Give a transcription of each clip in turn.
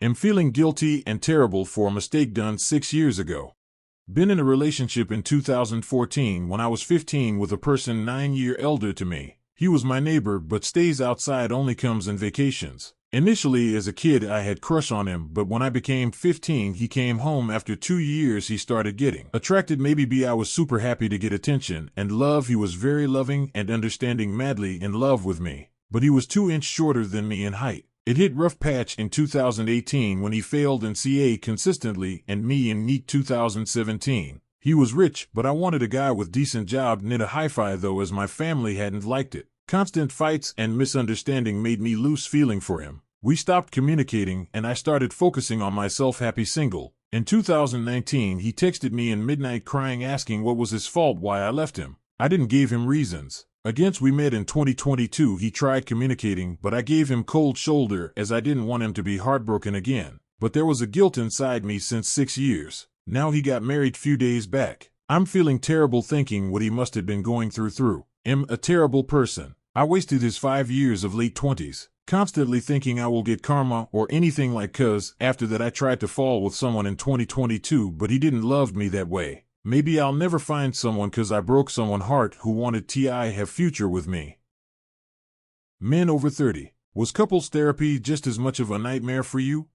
Am feeling guilty and terrible for a mistake done 6 years ago. Been in a relationship in 2014 when I was 15 with a person 9 years elder to me. He was my neighbor but stays outside, only comes in vacations. Initially as a kid I had crush on him, but when I became 15 he came home after 2 years. He started getting attracted, maybe I was super happy to get attention and love. He was very loving and understanding, madly in love with me, but he was 2 inches shorter than me in height. It hit rough patch in 2018 when he failed in CA consistently and me in NEET 2017. He was rich, but I wanted a guy with decent job, knit a hi-fi though, as my family hadn't liked it. Constant fights and misunderstanding made me lose feeling for him. We stopped communicating and I started focusing on myself, happy single. In 2019 he texted me in midnight crying, asking what was his fault, why I left him. I didn't give him reasons. Again, we met in 2022. He tried communicating, but I gave him cold shoulder as I didn't want him to be heartbroken again. But there was a guilt inside me since 6 years. Now he got married few days back. I'm feeling terrible thinking what he must have been going through. Am a terrible person. I wasted his 5 years of late 20s, constantly thinking I will get karma or anything like, cause after that I tried to fall with someone in 2022, but he didn't love me that way. Maybe I'll never find someone cause I broke someone's heart who wanted to have future with me. Men over 30. Was couples therapy just as much of a nightmare for you?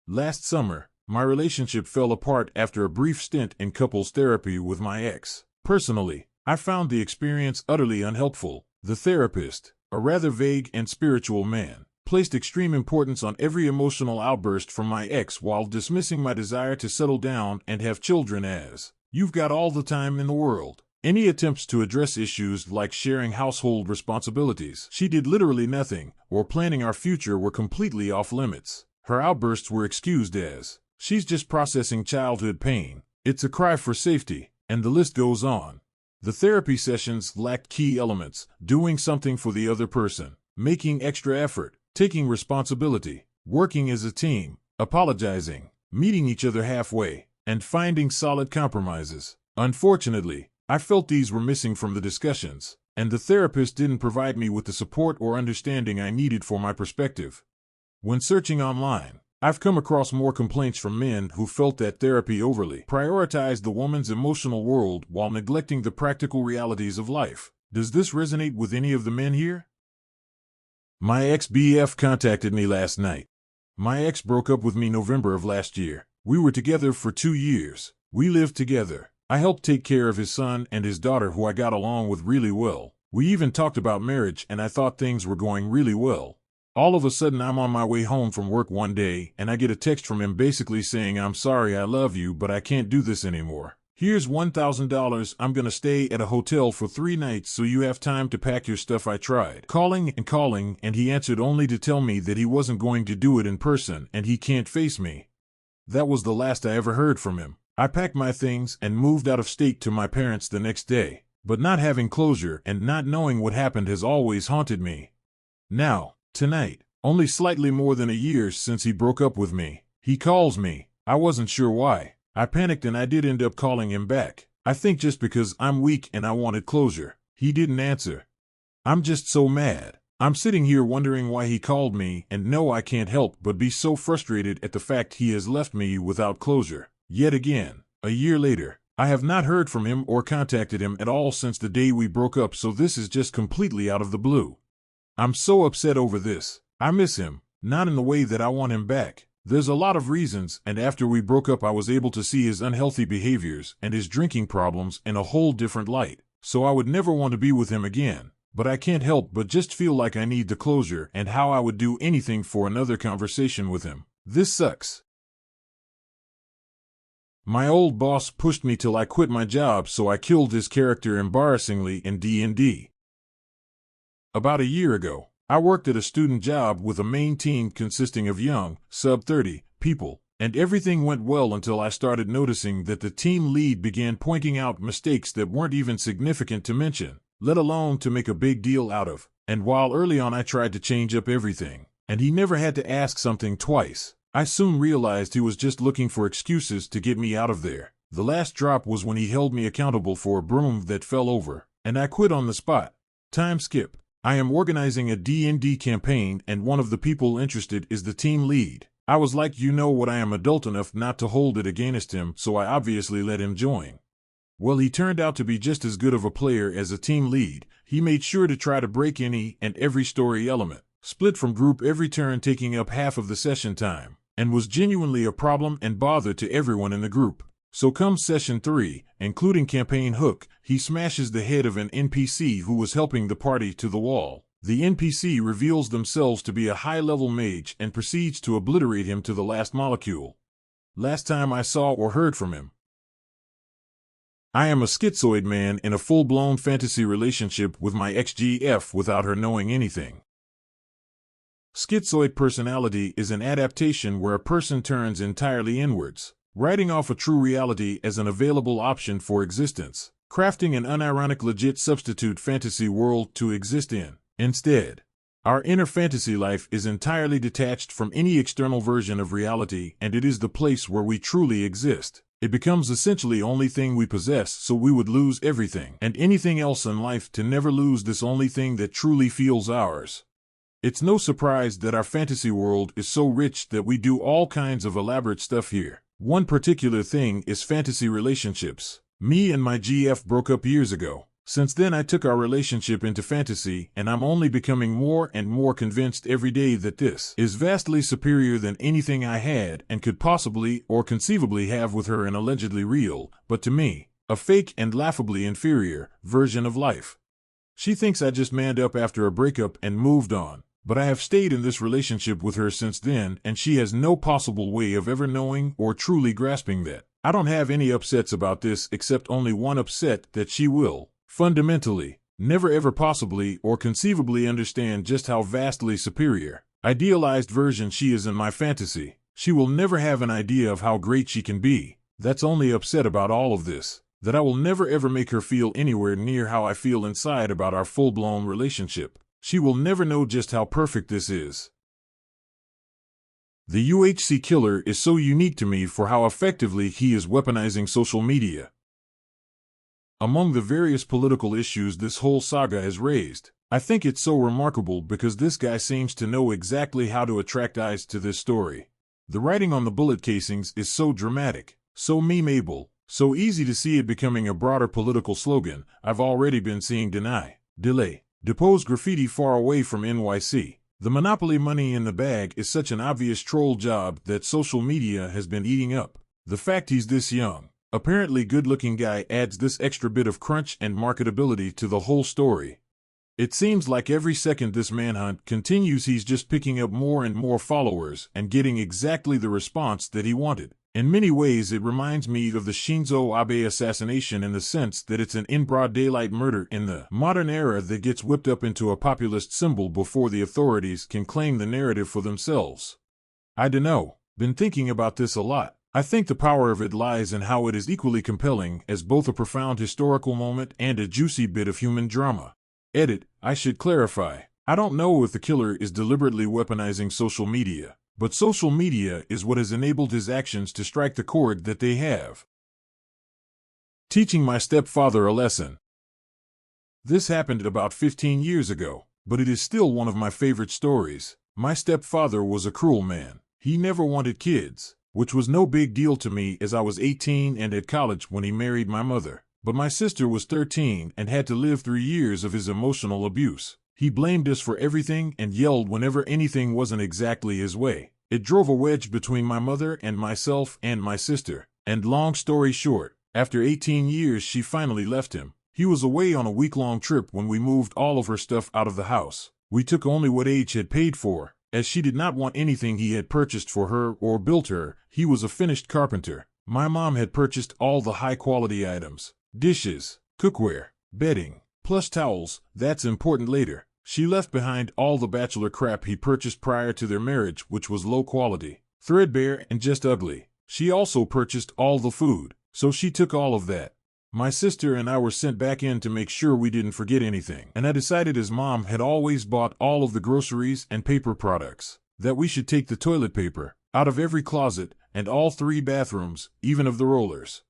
Last summer, my relationship fell apart after a brief stint in couples therapy with my ex. Personally, I found the experience utterly unhelpful. The therapist, a rather vague and spiritual man, placed extreme importance on every emotional outburst from my ex while dismissing my desire to settle down and have children as, "You've got all the time in the world." Any attempts to address issues like sharing household responsibilities, she did literally nothing, or planning our future were completely off limits. Her outbursts were excused as, "She's just processing childhood pain. It's a cry for safety," and the list goes on. The therapy sessions lacked key elements: doing something for the other person, making extra effort, taking responsibility, working as a team, apologizing, meeting each other halfway, and finding solid compromises. Unfortunately, I felt these were missing from the discussions, and the therapist didn't provide me with the support or understanding I needed for my perspective. When searching online, I've come across more complaints from men who felt that therapy overly prioritized the woman's emotional world while neglecting the practical realities of life. Does this resonate with any of the men here? My ex-BF contacted me last night. My ex broke up with me November of last year. We were together for 2 years. We lived together. I helped take care of his son and his daughter, who I got along with really well. We even talked about marriage and I thought things were going really well. All of a sudden I'm on my way home from work one day and I get a text from him basically saying, "I'm sorry, I love you, but I can't do this anymore. Here's $1,000, I'm gonna stay at a hotel for 3 nights so you have time to pack your stuff." I tried calling and he answered only to tell me that he wasn't going to do it in person and he can't face me. That was the last I ever heard from him. I packed my things and moved out of state to my parents the next day, but not having closure and not knowing what happened has always haunted me. Now, tonight, only slightly more than a year since he broke up with me, he calls me. I wasn't sure why. I panicked and I did end up calling him back. I think just because I'm weak and I wanted closure. He didn't answer. I'm just so mad. I'm sitting here wondering why he called me, and no, I can't help but be so frustrated at the fact he has left me without closure. Yet again, a year later, I have not heard from him or contacted him at all since the day we broke up, so this is just completely out of the blue. I'm so upset over this. I miss him, not in the way that I want him back. There's a lot of reasons, and after we broke up I was able to see his unhealthy behaviors and his drinking problems in a whole different light, so I would never want to be with him again. But I can't help but just feel like I need the closure and how I would do anything for another conversation with him. This sucks. My old boss pushed me till I quit my job, so I killed his character embarrassingly in D&D. About a year ago, I worked at a student job with a main team consisting of young, sub-30 people, and everything went well until I started noticing that the team lead began pointing out mistakes that weren't even significant to mention, let alone to make a big deal out of. And while early on I tried to change up everything, and he never had to ask something twice, I soon realized he was just looking for excuses to get me out of there. The last drop was when he held me accountable for a broom that fell over, and I quit on the spot. Time skip. I am organizing a D&D campaign and one of the people interested is the team lead. I was like, you know what, I am adult enough not to hold it against him, so I obviously let him join. Well, he turned out to be just as good of a player as a team lead. He made sure to try to break any and every story element, split from group every turn taking up half of the session time, and was genuinely a problem and bother to everyone in the group. So come session 3, including campaign hook, he smashes the head of an NPC who was helping the party to the wall. The NPC reveals themselves to be a high-level mage and proceeds to obliterate him to the last molecule. Last time I saw or heard from him. I am a schizoid man in a full-blown fantasy relationship with my ex-GF without her knowing anything. Schizoid personality is an adaptation where a person turns entirely inwards, writing off a true reality as an available option for existence, crafting an unironic legit substitute fantasy world to exist in. Instead, our inner fantasy life is entirely detached from any external version of reality, and it is the place where we truly exist. It becomes essentially the only thing we possess, so we would lose everything and anything else in life to never lose this only thing that truly feels ours. It's no surprise that our fantasy world is so rich that we do all kinds of elaborate stuff here. One particular thing is fantasy relationships. Me and my GF broke up years ago. Since then I took our relationship into fantasy, and I'm only becoming more and more convinced every day that this is vastly superior than anything I had and could possibly or conceivably have with her in allegedly real, but to me, a fake and laughably inferior version of life. She thinks I just manned up after a breakup and moved on, but I have stayed in this relationship with her since then, and she has no possible way of ever knowing or truly grasping that. I don't have any upsets about this except only one upset, that she will, fundamentally, never ever possibly or conceivably understand just how vastly superior, idealized version she is in my fantasy. She will never have an idea of how great she can be. That's only upset about all of this, that I will never ever make her feel anywhere near how I feel inside about our full-blown relationship. She will never know just how perfect this is. The UHC killer is so unique to me for how effectively he is weaponizing social media. Among the various political issues this whole saga has raised, I think it's so remarkable because this guy seems to know exactly how to attract eyes to this story. The writing on the bullet casings is so dramatic, so memeable, so easy to see it becoming a broader political slogan. I've already been seeing deny, delay, depose graffiti far away from NYC. The monopoly money in the bag is such an obvious troll job that social media has been eating up. The fact he's this young, apparently good-looking guy adds this extra bit of crunch and marketability to the whole story. It seems like every second this manhunt continues he's just picking up more and more followers and getting exactly the response that he wanted. In many ways it reminds me of the Shinzo Abe assassination in the sense that it's an in-broad daylight murder in the modern era that gets whipped up into a populist symbol before the authorities can claim the narrative for themselves. I dunno, been thinking about this a lot. I think the power of it lies in how it is equally compelling as both a profound historical moment and a juicy bit of human drama. Edit, I should clarify, I don't know if the killer is deliberately weaponizing social media, but social media is what has enabled his actions to strike the chord that they have. Teaching my stepfather a lesson. This happened about 15 years ago, but it is still one of my favorite stories. My stepfather was a cruel man. He never wanted kids, which was no big deal to me as I was 18 and at college when he married my mother. But my sister was 13 and had to live 3 years of his emotional abuse. He blamed us for everything and yelled whenever anything wasn't exactly his way. It drove a wedge between my mother and myself and my sister. And long story short, after 18 years she finally left him. He was away on a week-long trip when we moved all of her stuff out of the house. We took only what H had paid for, as she did not want anything he had purchased for her or built her. He was a finished carpenter. My mom had purchased all the high-quality items. Dishes, cookware, bedding, plus towels. That's important later. She left behind all the bachelor crap he purchased prior to their marriage, which was low quality, threadbare, and just ugly. She also purchased all the food, so she took all of that. My sister and I were sent back in to make sure we didn't forget anything, and I decided, as Mom had always bought all of the groceries and paper products, that we should take the toilet paper out of every closet and all 3 bathrooms, even of the rollers.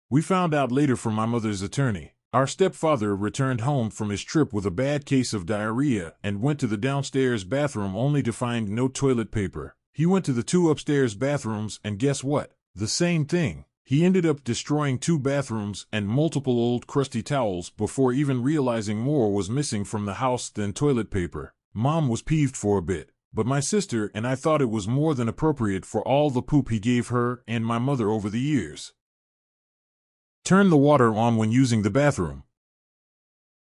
We found out later from my mother's attorney. Our stepfather returned home from his trip with a bad case of diarrhea and went to the downstairs bathroom only to find no toilet paper. He went to the 2 upstairs bathrooms and guess what? The same thing. He ended up destroying 2 bathrooms and multiple old crusty towels before even realizing more was missing from the house than toilet paper. Mom was peeved for a bit, but my sister and I thought it was more than appropriate for all the poop he gave her and my mother over the years. Turn the water on when using the bathroom.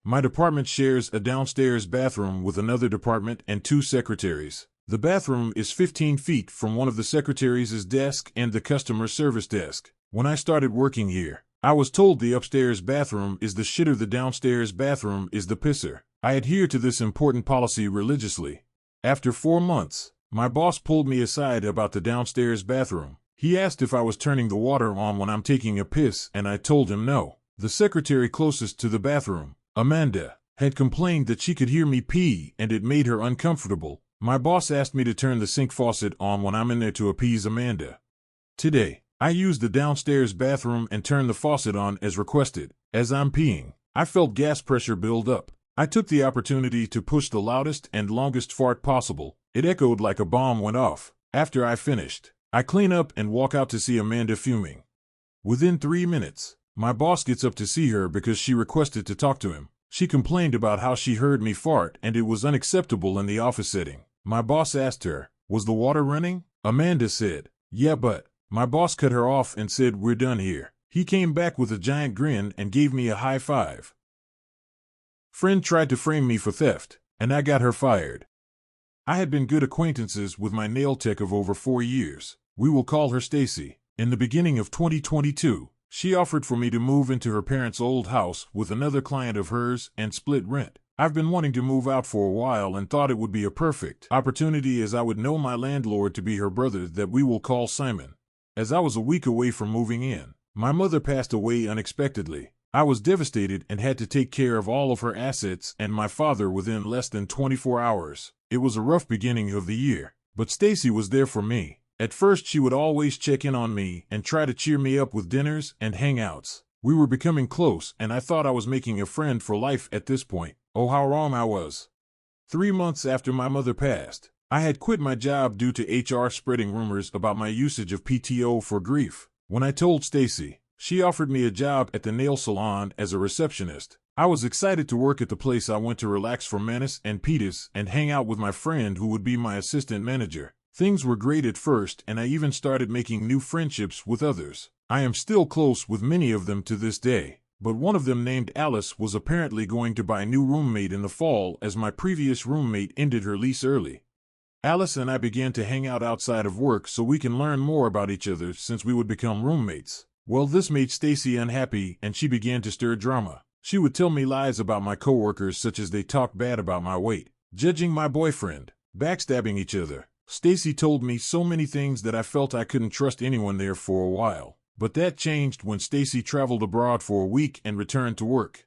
My department shares a downstairs bathroom with another department and 2 secretaries. The bathroom is 15 feet from one of the secretaries' desk and the customer service desk. When I started working here, I was told the upstairs bathroom is the shitter, the downstairs bathroom is the pisser. I adhere to this important policy religiously. After 4 months, my boss pulled me aside about the downstairs bathroom. He asked if I was turning the water on when I'm taking a piss, and I told him no. The secretary closest to the bathroom, Amanda, had complained that she could hear me pee and it made her uncomfortable. My boss asked me to turn the sink faucet on when I'm in there to appease Amanda. Today, I use the downstairs bathroom and turn the faucet on as requested. As I'm peeing, I felt gas pressure build up. I took the opportunity to push the loudest and longest fart possible. It echoed like a bomb went off. After I finished, I clean up and walk out to see Amanda fuming. Within 3 minutes, my boss gets up to see her because she requested to talk to him. She complained about how she heard me fart and it was unacceptable in the office setting. My boss asked her, "Was the water running?" Amanda said, "Yeah, but..." My boss cut her off and said, "We're done here." He came back with a giant grin and gave me a high five. Friend tried to frame me for theft, and I got her fired. I had been good acquaintances with my nail tech of over 4 years. We will call her Stacy. In the beginning of 2022, she offered for me to move into her parents' old house with another client of hers and split rent. I've been wanting to move out for a while and thought it would be a perfect opportunity as I would know my landlord to be her brother that we will call Simon. As I was a week away from moving in, my mother passed away unexpectedly. I was devastated and had to take care of all of her assets and my father within less than 24 hours. It was a rough beginning of the year, but Stacy was there for me. At first she would always check in on me and try to cheer me up with dinners and hangouts. We were becoming close and I thought I was making a friend for life at this point. Oh, how wrong I was. 3 months after my mother passed, I had quit my job due to HR spreading rumors about my usage of PTO for grief. When I told Stacy, she offered me a job at the nail salon as a receptionist. I was excited to work at the place I went to relax for Manus and Petus and hang out with my friend who would be my assistant manager. Things were great at first and I even started making new friendships with others. I am still close with many of them to this day, but one of them named Alice was apparently going to buy a new roommate in the fall as my previous roommate ended her lease early. Alice and I began to hang out outside of work so we can learn more about each other since we would become roommates. Well, this made Stacy unhappy and she began to stir drama. She would tell me lies about my coworkers such as they talked bad about my weight, judging my boyfriend, backstabbing each other. Stacy told me so many things that I felt I couldn't trust anyone there for a while. But that changed when Stacy traveled abroad for a week and returned to work.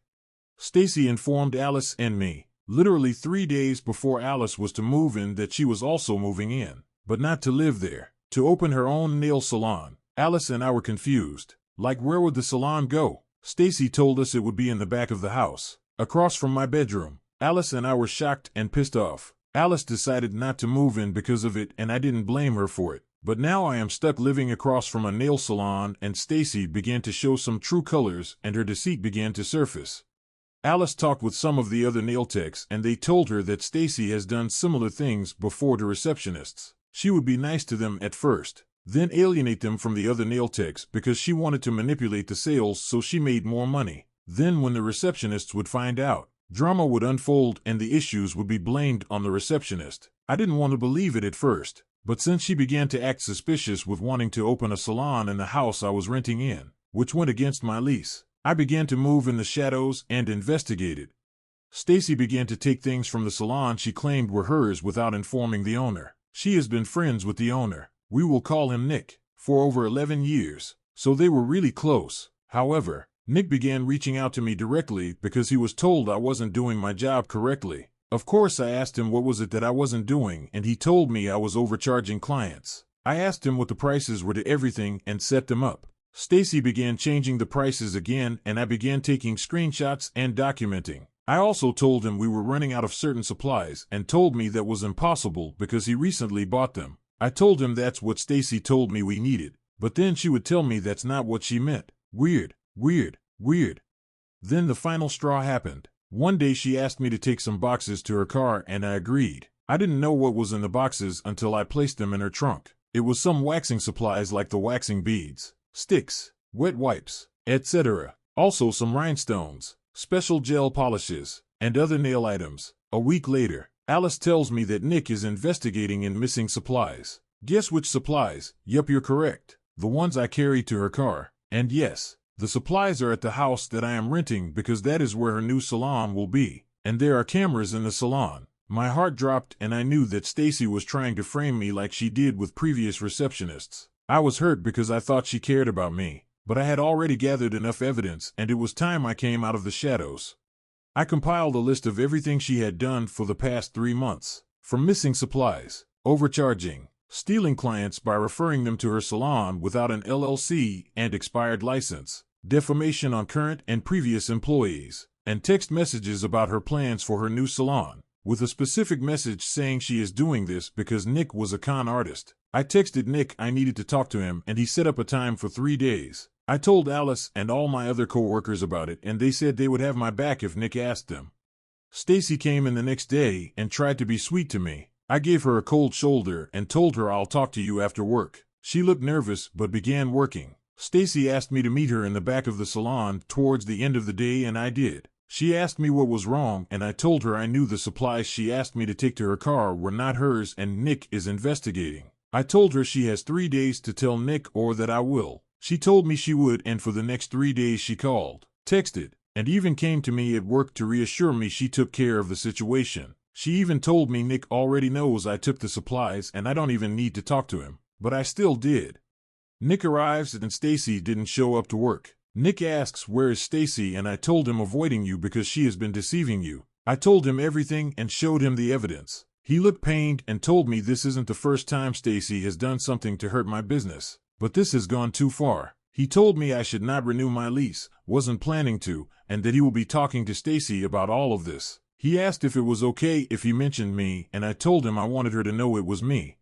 Stacy informed Alice and me, literally 3 days before Alice was to move in, that she was also moving in, but not to live there, to open her own nail salon. Alice and I were confused. Like, where would the salon go? Stacy told us it would be in the back of the house, across from my bedroom. Alice and I were shocked and pissed off. Alice decided not to move in because of it and I didn't blame her for it. But now I am stuck living across from a nail salon and Stacy began to show some true colors and her deceit began to surface. Alice talked with some of the other nail techs and they told her that Stacy has done similar things before to receptionists. She would be nice to them at first, then alienate them from the other nail techs because she wanted to manipulate the sales so she made more money. Then when the receptionists would find out, drama would unfold and the issues would be blamed on the receptionist. I didn't want to believe it at first, but since she began to act suspicious with wanting to open a salon in the house I was renting in, which went against my lease, I began to move in the shadows and investigate it. Stacy began to take things from the salon she claimed were hers without informing the owner. She has been friends with the owner, we will call him Nick, for over 11 years, so they were really close. However, Nick began reaching out to me directly because he was told I wasn't doing my job correctly. Of course I asked him what was it that I wasn't doing and he told me I was overcharging clients. I asked him what the prices were to everything and set them up. Stacy began changing the prices again and I began taking screenshots and documenting. I also told him we were running out of certain supplies and told me that was impossible because he recently bought them. I told him that's what Stacy told me we needed, but then she would tell me that's not what she meant. Weird, weird, weird. Then the final straw happened. One day she asked me to take some boxes to her car and I agreed. I didn't know what was in the boxes until I placed them in her trunk. It was some waxing supplies like the waxing beads, sticks, wet wipes, etc. Also some rhinestones, special gel polishes, and other nail items. A week later, Alice tells me that Nick is investigating in missing supplies. Guess which supplies? Yup, you're correct. The ones I carried to her car. And yes, the supplies are at the house that I am renting because that is where her new salon will be. And there are cameras in the salon. My heart dropped and I knew that Stacy was trying to frame me like she did with previous receptionists. I was hurt because I thought she cared about me, but I had already gathered enough evidence and it was time I came out of the shadows. I compiled a list of everything she had done for the past 3 months, from missing supplies, overcharging, stealing clients by referring them to her salon without an LLC and expired license, defamation on current and previous employees, and text messages about her plans for her new salon, with a specific message saying she is doing this because Nick was a con artist. I texted Nick I needed to talk to him and he set up a time for 3 days. I told Alice and all my other co-workers about it and they said they would have my back if Nick asked them. Stacy came in the next day and tried to be sweet to me. I gave her a cold shoulder and told her I'll talk to you after work. She looked nervous but began working. Stacy asked me to meet her in the back of the salon towards the end of the day and I did. She asked me what was wrong and I told her I knew the supplies she asked me to take to her car were not hers and Nick is investigating. I told her she has 3 days to tell Nick or that I will. She told me she would and for the next 3 days she called, texted, and even came to me at work to reassure me she took care of the situation. She even told me Nick already knows I took the supplies and I don't even need to talk to him, but I still did. Nick arrives and Stacy didn't show up to work. Nick asks where is Stacy and I told him avoiding you because she has been deceiving you. I told him everything and showed him the evidence. He looked pained and told me this isn't the first time Stacy has done something to hurt my business, but this has gone too far. He told me I should not renew my lease, wasn't planning to, and that he will be talking to Stacy about all of this. He asked if it was okay if he mentioned me and I told him I wanted her to know it was me.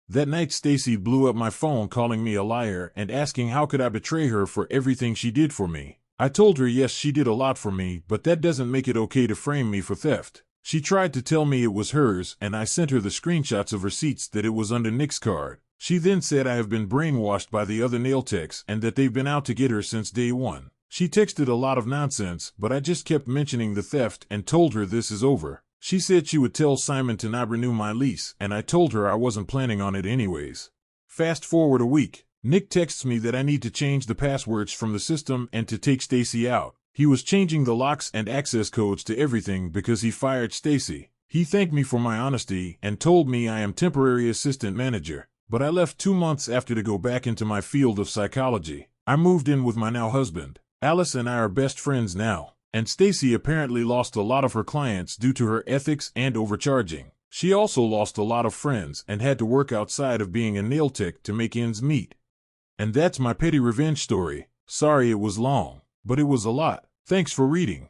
That night Stacy blew up my phone calling me a liar and asking how could I betray her for everything she did for me. I told her yes she did a lot for me but that doesn't make it okay to frame me for theft. She tried to tell me it was hers and I sent her the screenshots of receipts that it was under Nick's card. She then said I have been brainwashed by the other nail techs and that they've been out to get her since day one. She texted a lot of nonsense but I just kept mentioning the theft and told her this is over. She said she would tell Simon to not renew my lease and I told her I wasn't planning on it anyways. Fast forward a week. Nick texts me that I need to change the passwords from the system and to take Stacy out. He was changing the locks and access codes to everything because he fired Stacy. He thanked me for my honesty and told me I am temporary assistant manager. But I left 2 months after to go back into my field of psychology. I moved in with my now husband. Alice and I are best friends now. And Stacy apparently lost a lot of her clients due to her ethics and overcharging. She also lost a lot of friends and had to work outside of being a nail tech to make ends meet. And that's my petty revenge story. Sorry it was long, but it was a lot. Thanks for reading.